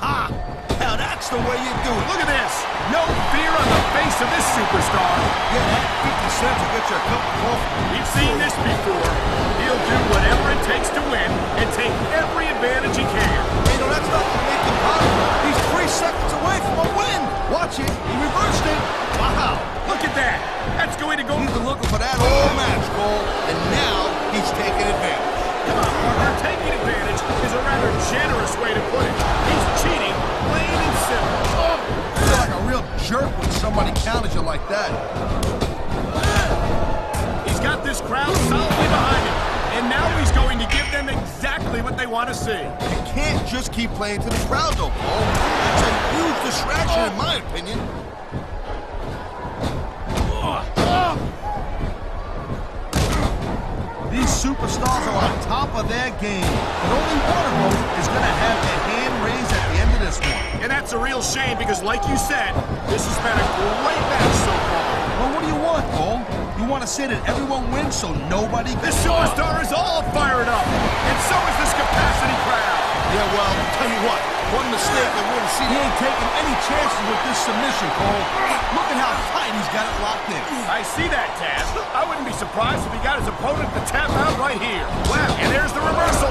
Ha! Now that's the way you do it. Look at this. No fear on the face of this superstar. Yeah, that 50 cents will get you a cup of coffee. We've seen this before. He'll do whatever it takes to win and take every advantage he can. Hey, no, that's not gonna make him popular. He's 3 seconds away from a win. Watch it. He reversed it. Wow. Look at that. That's going to go. He's been looking for that all match, Cole, and now he's taking advantage. Come on, partner. Taking advantage is a rather generous way to put it. He's cheating, plain and simple. Oh, you feel like a real jerk when somebody counters you like that. He's got this crowd solidly behind him, and now he's going to give them exactly what they want to see. You can't just keep playing to the crowd, though, Cole. That's a huge distraction, in my opinion. These superstars are on top of their game, but only one of them is going to have their hand raised at the end of this one. And that's a real shame because, like you said, this has been a great match so far. Well, what do you want, Cole? You want to say that everyone wins so nobody This superstar is all fired up, and so is this capacity crowd. Yeah, well, tell you what, one mistake and we're going to see he ain't taking any chances with this submission, Cole. Look at how tight he's got it locked in. I see that, Taz. I wouldn't be surprised if he got his opponent to tap out right here. Wow, and there's the reversal.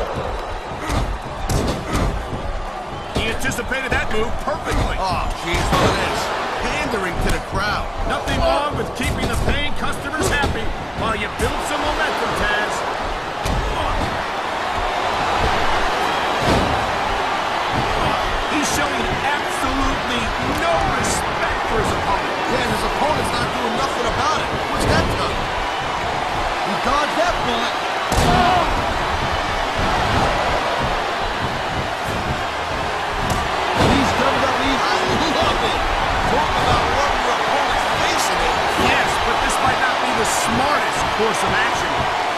He anticipated that move perfectly. Oh, jeez, look at this. Pandering to the crowd. Nothing wrong with keeping the paying customers happy while you build some momentum, Taz. He's showing absolutely no respect for his opponent. Yeah, and his opponent's not doing nothing about it. What's that done? He dodged that bullet. These WWE, I love it. Talk about rubbing your opponent's face in it. Yes, but this might not be the smartest course of action.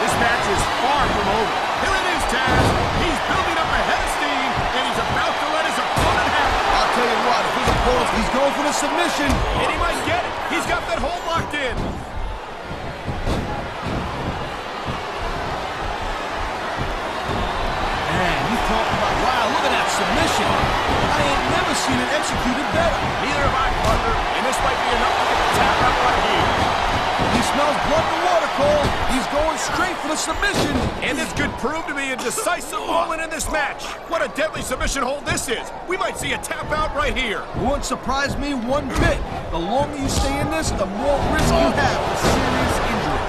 This match is far from over. Here it is, Taz. He's building up a head of steam, and he's about to let his opponent have it. I'll tell you what, if his opponent, he's going for the submission. And he might get it. He's got that hold locked in. Man, you talking about, wow, look at that submission. I ain't never seen it executed better. Neither have I, partner. And this might be enough to get the tap out right here. He smells blood in the water, Cole. He's going straight for the submission. And this could prove to be a decisive moment in this match. What a deadly submission hold this is. We might see a tap out right here. It wouldn't surprise me one bit. The longer you stay in this, the more risk you have of serious injury.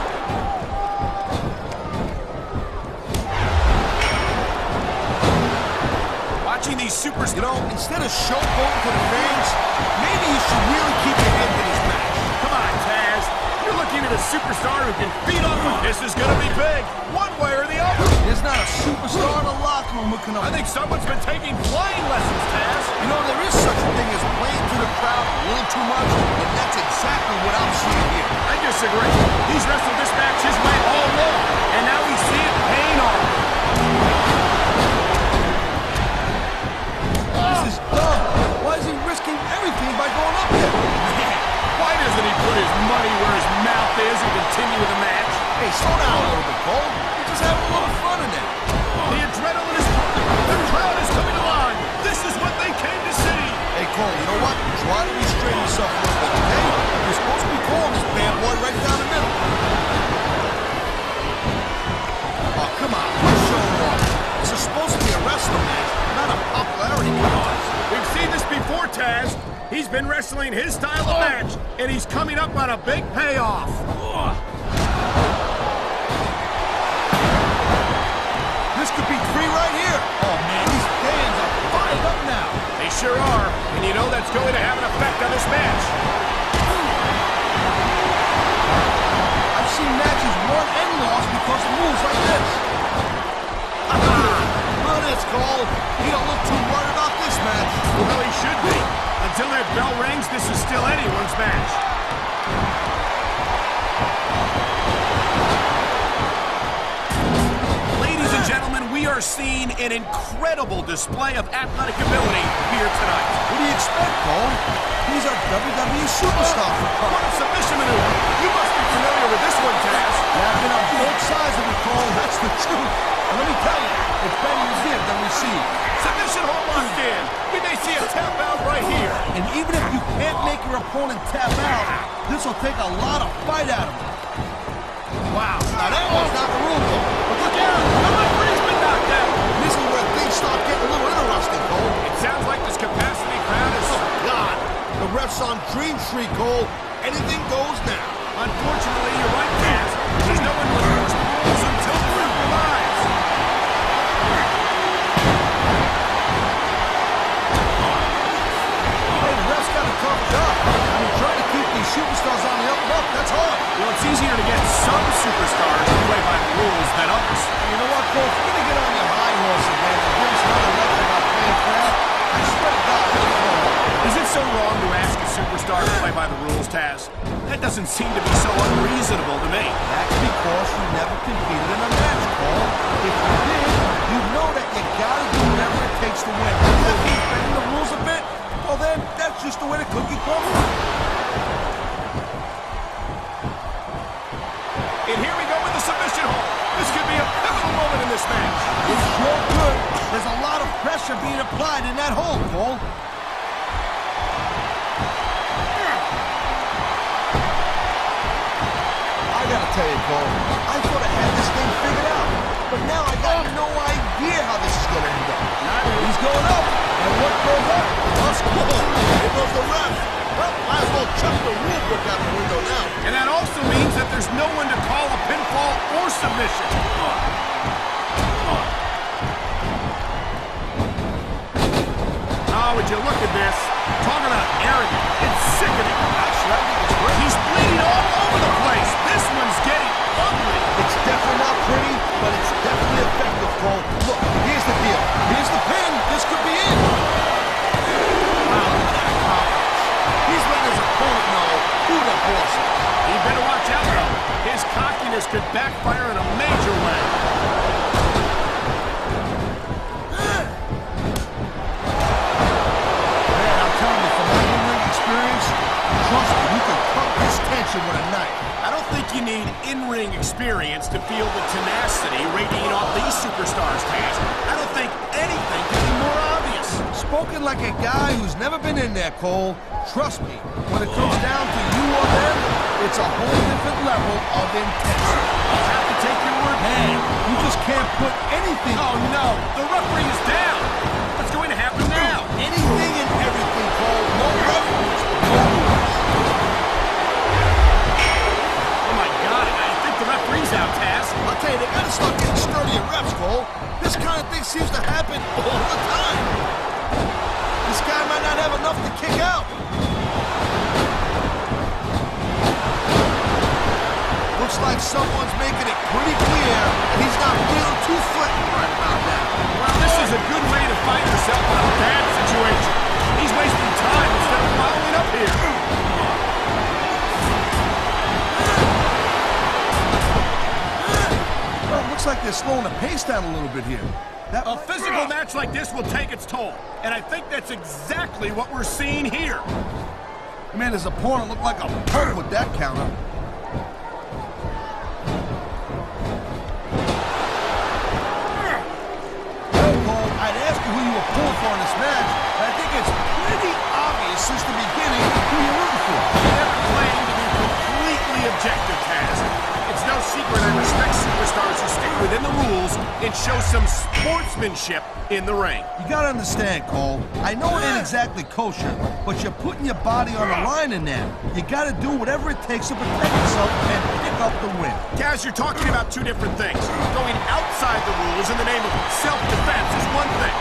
Watching these superstars. You know, instead of showboating to the fans, maybe you should really keep your head in this match. Come on, Taz. You're looking at a superstar who can feed off of this is going to be big, one way or the other. There's not a superstar in the locker room who can... I think someone's been taking flying lessons, Taz. You know, there is such a thing as playing to the crowd a little too much, and that's exactly what I'm seeing here. I disagree. He's wrestled this match his way all along, and now we see it paying off. This is dumb. Why is he risking everything by going up there? Man, why doesn't he put his money where his mouth is and continue with the match? Hey, slow down a little bit, Cole. You're just having a little fun in there. The adrenaline is pumping. The crowd is coming alive. This is what they came to see. Hey, Cole, you know what? Try to restrain yourself a little bit, okay? You're supposed to be calling this bad boy right down the middle. Oh, come on. Quit showing off. This is supposed to be a wrestling match, not a popularity contest. We've seen this before, Taz. He's been wrestling his style of match, and he's coming up on a big payoff. This could be 3 right here. Oh, man, these fans are fired up now. They sure are, and you know that's going to have an effect on this match. I've seen matches won and lost because of moves like this. Look at this, Cole. He don't look too worried about this match. Well, he should be. Until that bell rings, this is still anyone's match. Ladies and gentlemen, we are seeing an incredible display of athletic ability here tonight. What do you expect, Cole? These are WWE superstars. What a submission maneuver. You must be familiar with this one, Taz. Yeah, I've been on both sides of it, Cole. That's the truth. And let me tell you, it's better than this. received. Submission hold locked in. We may see a tap out right here. And even if you can't make your opponent tap out, this will take a lot of fight out of him. Wow. Now that was not the rule, though. But look out. The referee's been knocked out. This is where things start getting a little interesting, Cole. It sounds like this capacity crowd is... Oh, God. The ref's on Dream Street, Cole. Anything goes now. Unfortunately, you're right, Taz. There's no one to enforce the rules until the ref arrives. Hey, the ref's got a tough job. I mean, trying to keep these superstars on the up and up, that's hard. Well, it's easier to get some superstars to play by the rules than others. You know what, Cole? If you're going to get on your high horse again and give us another lecture about playing fair, I swear to God, it's wrong. Is it so wrong to ask a superstar to play by the rules, Taz? That doesn't seem to be so unreasonable to me. That's because you never competed in a match, Cole. If you did, you know that you gotta do whatever it takes to win. If you keep bending the rules a bit, well then, that's just the way the cookie crumbles. And here we go with the submission hold. This could be a pivotal moment in this match. It sure could. There's a lot of pressure being applied in that hold, Cole. I gotta tell you, Cole, I thought I had this thing figured out. But now I got no idea how this is gonna end up. He's going up, and what goes up must go. Here goes the ref. Well, might as well chuck the rule book out the window now. And that also means that there's no one to call a pinfall or submission. Oh, would you look at this? Talking about arrogant. It's sickening. Actually, I think it's great. He's bleeding all over the place. This one's getting ugly. It's definitely not pretty, but it's definitely effective, Cole. Look, here's the deal. Here's the pin. This could be it. Wow, look at that confidence. He's letting his opponent know who the boss is. He better watch out, though. His cockiness could backfire in a major way. Man, I'm telling you, from my in-ring experience, trust me, you can cut this tension with a knife. I don't think you need in-ring experience to feel the tenacity radiating off these superstars, Taz. I don't think anything could be more obvious. Spoken like a guy who's never been in there, Cole. Trust me, when it comes down to you or them, it's a whole different level of intensity. I'll have to take your word. Man, you just can't put anything... Oh, no. The referee is down. What's going to happen now? Anything and everything, Cole. No referees, no rules. Oh, my God. I think the referee's out, Taz. I'll tell you, they gotta start getting sturdier reps, Cole. This kind of thing seems to happen all the time. This guy might not have enough to kick out. Looks like someone's making it pretty clear that he's not feeling too threatened right about now. Well, this is a good way to find yourself in a bad situation. He's wasting time instead of following up here. Well, it looks like they're slowing the pace down a little bit here. A physical match like this will take its toll, and I think that's exactly what we're seeing here. Man, his opponent looked like a punk with that counter. Well, Cole, I'd ask you who you were pulling for in this match, but I think it's pretty obvious since the beginning who you're rooting for. I never claimed to be completely objective, Taz. It's no secret I respect superstars who stick within the rules and show some sportsmanship in the ring. You gotta understand, Cole. I know it ain't exactly kosher, but you're putting your body on the line in there. You gotta do whatever it takes to protect yourself and pick up the win. Taz, you're talking about two different things. Going outside the rules in the name of self-defense is one thing.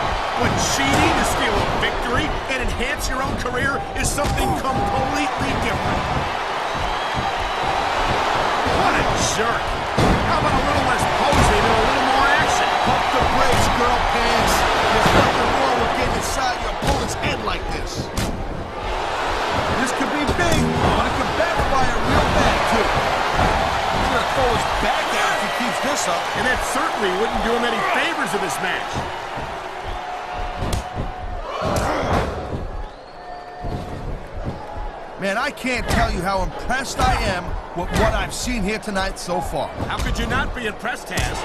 But cheating to steal a victory and enhance your own career is something completely different. What a jerk. How about a little less posing and a little more action? Pump the brakes, girl pants. There's nothing wrong with getting inside your opponent's head like this. This could be big, but it could backfire real bad, too. He's gonna throw his back out if he keeps this up. And that certainly wouldn't do him any favors in this match. Man, I can't tell you how impressed I am with what I've seen here tonight so far. How could you not be impressed, Taz?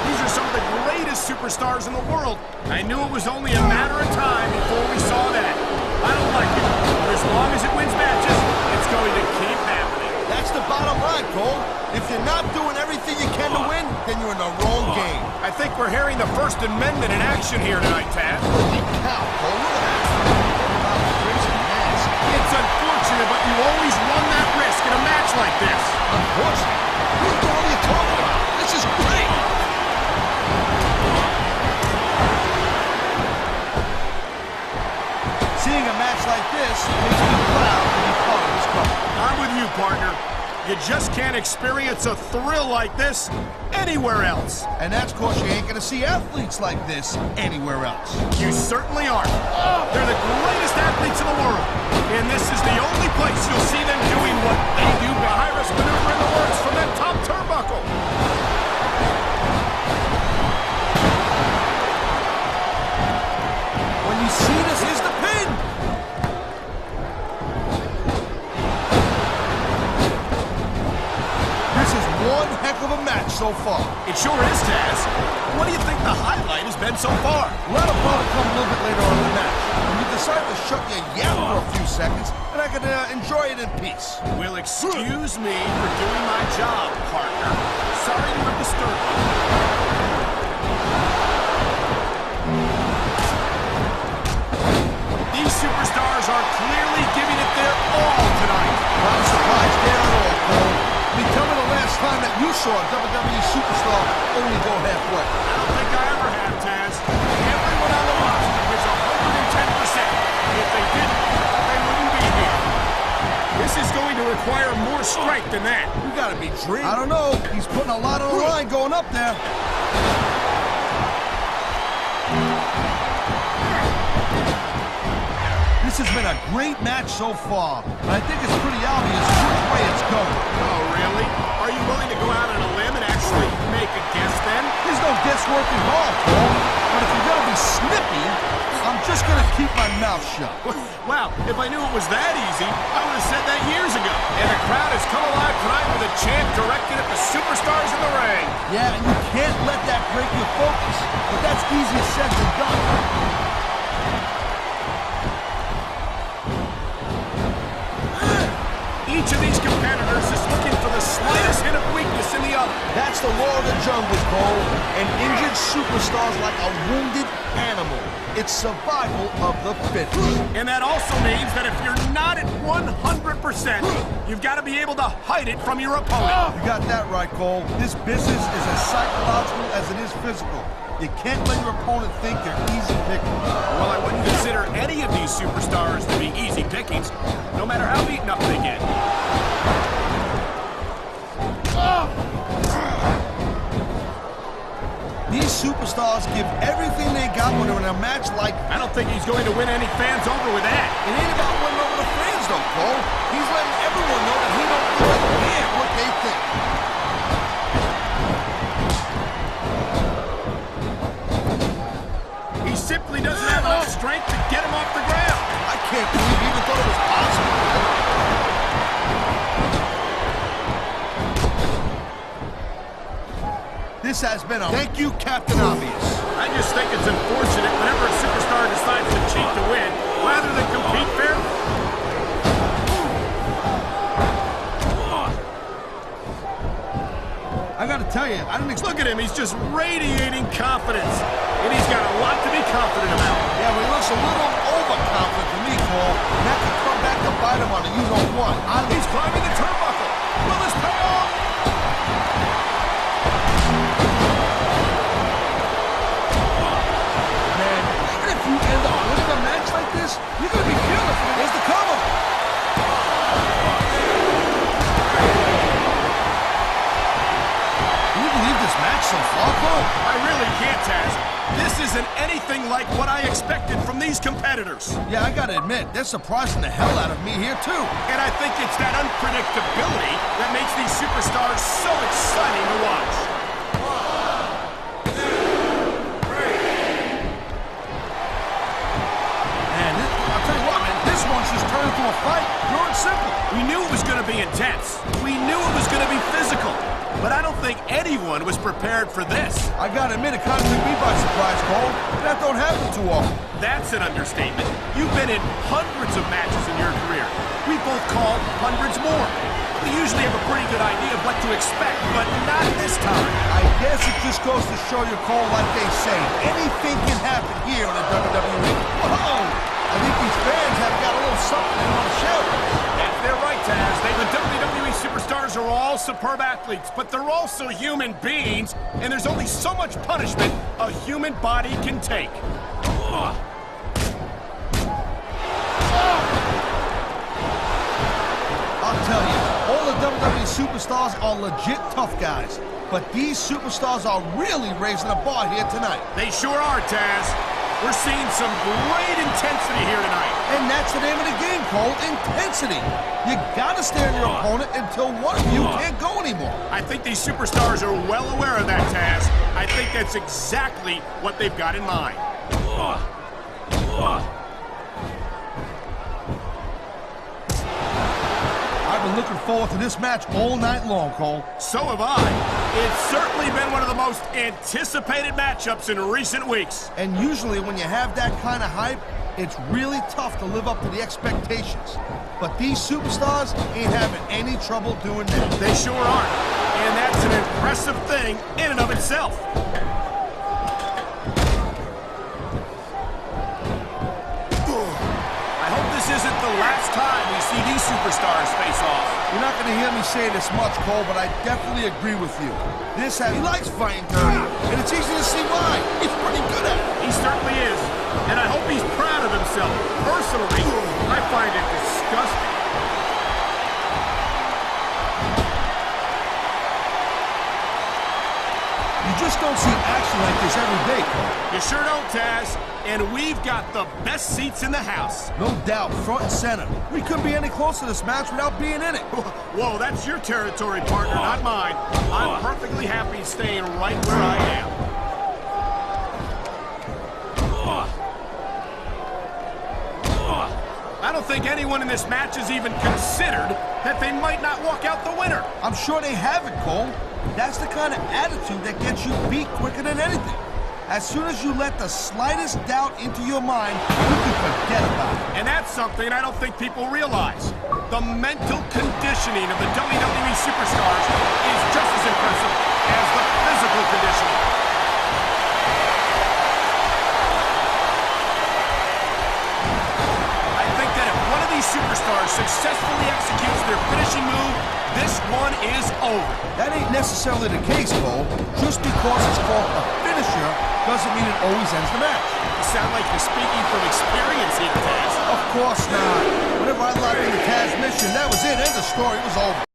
These are some of the greatest superstars in the world. I knew it was only a matter of time before we saw that. I don't like it, but as long as it wins matches, it's going to keep happening. That's the bottom line, Cole. If you're not doing everything you can to win, then you're in the wrong game. I think we're hearing the First Amendment in action here tonight, Taz. Holy cow, Cole, look at that. Crazy mask. It's unfortunate, but you always run that risk in a match like this. Unfortunate? What the hell are you talking about? This is great. Seeing a match like this makes me proud to be part of this company. I'm with you, partner. You just can't experience a thrill like this anywhere else. And that's because you ain't gonna see athletes like this anywhere else. You certainly aren't. They're the greatest athletes in the world. And this is the only place you'll see them doing what they do. The high-risk maneuver in the works from that top turnbuckle. When you see this, here's the pin. This is one heck of a match so far. It sure is, Taz. What do you think the highlight has been so far? Well, it'll probably come a little bit later on in the match. When you decide to shut your yap for a few seconds, and I can enjoy it in peace. Well, excuse me for doing my job, partner. Sorry to have disturbed you. These superstars are clearly giving it their all tonight. Not surprised there at all, Cole. I mean, tell me the last time that you saw a WWE superstar only go halfway. I don't think I ever have, Taz. Everyone on the roster gives 110%. If they didn't, they wouldn't be here. This is going to require more strength than that. You gotta be dreaming. I don't know. He's putting a lot on the line going up there. This has been a great match so far, and I think it's pretty obvious which way it's going. Oh, really? Are you willing to go out on a limb and actually make a guess then? There's no guesswork involved, Cole. But if you're gonna be snippy, I'm just gonna keep my mouth shut. Wow, if I knew it was that easy, I would have said that years ago. And the crowd has come alive tonight with a chant directed at the superstars in the ring. Yeah, and you can't let that break your focus. But that's easier said than done. Each of these competitors is looking for the slightest hint of weakness in the other. That's the law of the jungle, Cole. An injured superstar's like a wounded animal. It's survival of the fittest. And that also means that if you're not at 100%, you've got to be able to hide it from your opponent. You got that right, Cole. This business is as psychological as it is physical. You can't let your opponent think they're easy pickings. Well, I wouldn't consider any of these superstars to be easy pickings, no matter how beaten up they get. These superstars give everything they got when they're in a match like that. I don't think he's going to win any fans over with that. It ain't about winning over the fans, though, Cole. He's letting everyone know that he don't really care what they think. He simply doesn't have enough strength to get him off the ground. I can't believe he even thought it was possible. This has been a thank you, Captain Obvious. I just think it's unfortunate whenever a superstar decides to cheat to win, rather than compete fairly. I gotta tell you, I didn't expect... Look at him, he's just radiating confidence. And he's got a lot to be confident about. Yeah, but he looks a little overconfident to me, Cole. And that could come back to bite him on the you-know-what. He's climbing the turnbuckle. Will this pay off? Man, even if you end up winning a match like this, you're gonna be fearless. Here's the cover. Can you believe this match so far, Cole? I really can't, Taz. This isn't anything like what I expected from these competitors. Yeah, I gotta admit, they're surprising the hell out of me here, too. And I think it's that unpredictability that makes these superstars so exciting to watch. 1, 2, 3. Man, I'll tell you what, man, this one's just turned into a fight. Pure and simple. We knew it was going to be intense. We knew it was but I don't think anyone was prepared for this. I gotta admit, it kind of took me by surprise, Cole. That don't happen too often. That's an understatement. You've been in hundreds of matches in your career. We both called hundreds more. We usually have a pretty good idea of what to expect, but not this time. I guess it just goes to show you, Cole, like they say, anything can happen here in the WWE. Whoa! I think these fans have got a little something on the show. That's they're right, Taz. The WWE superstars are all superb athletes, but they're also human beings, and there's only so much punishment a human body can take. I'll tell you, all the WWE superstars are legit tough guys, but these superstars are really raising the bar here tonight. They sure are, Taz. We're seeing some great intensity here tonight. And that's the name of the game, Cole, intensity. You gotta stare at your opponent until one of you can't go anymore. I think these superstars are well aware of that, Taz. I think that's exactly what they've got in mind. I've been looking forward to this match all night long, Cole. So have I. It's certainly been one of the most anticipated matchups in recent weeks. And usually when you have that kind of hype, it's really tough to live up to the expectations. But these superstars ain't having any trouble doing that. They sure aren't. And that's an impressive thing in and of itself. I hope this isn't the last time we see these superstars face off. You're not going to hear me say this much, Cole, but I definitely agree with you. He likes fighting dirty, and it's easy to see why. He's pretty good at it. He certainly is. And I hope he's proud of himself. Personally, I find it disgusting. You just don't see action like this every day, Cole. You sure don't, Taz. And we've got the best seats in the house. No doubt, front and center. We couldn't be any closer to this match without being in it. Whoa, that's your territory, partner, not mine. I'm perfectly happy staying right where I am. I don't think anyone in this match has even considered that they might not walk out the winner. I'm sure they haven't, Cole. That's the kind of attitude that gets you beat quicker than anything. As soon as you let the slightest doubt into your mind, you can forget about it. And that's something I don't think people realize. The mental conditioning of the WWE superstars is just as impressive as the physical conditioning. I think that if one of these superstars successfully executes their finishing move, this one is over. That ain't necessarily the case, Cole. Just because it's called a finisher doesn't mean it always ends the match. You sound like you're speaking from experience here, Taz. Of course not. Whenever I locked into Taz's mission, that was it. End of story. It was over.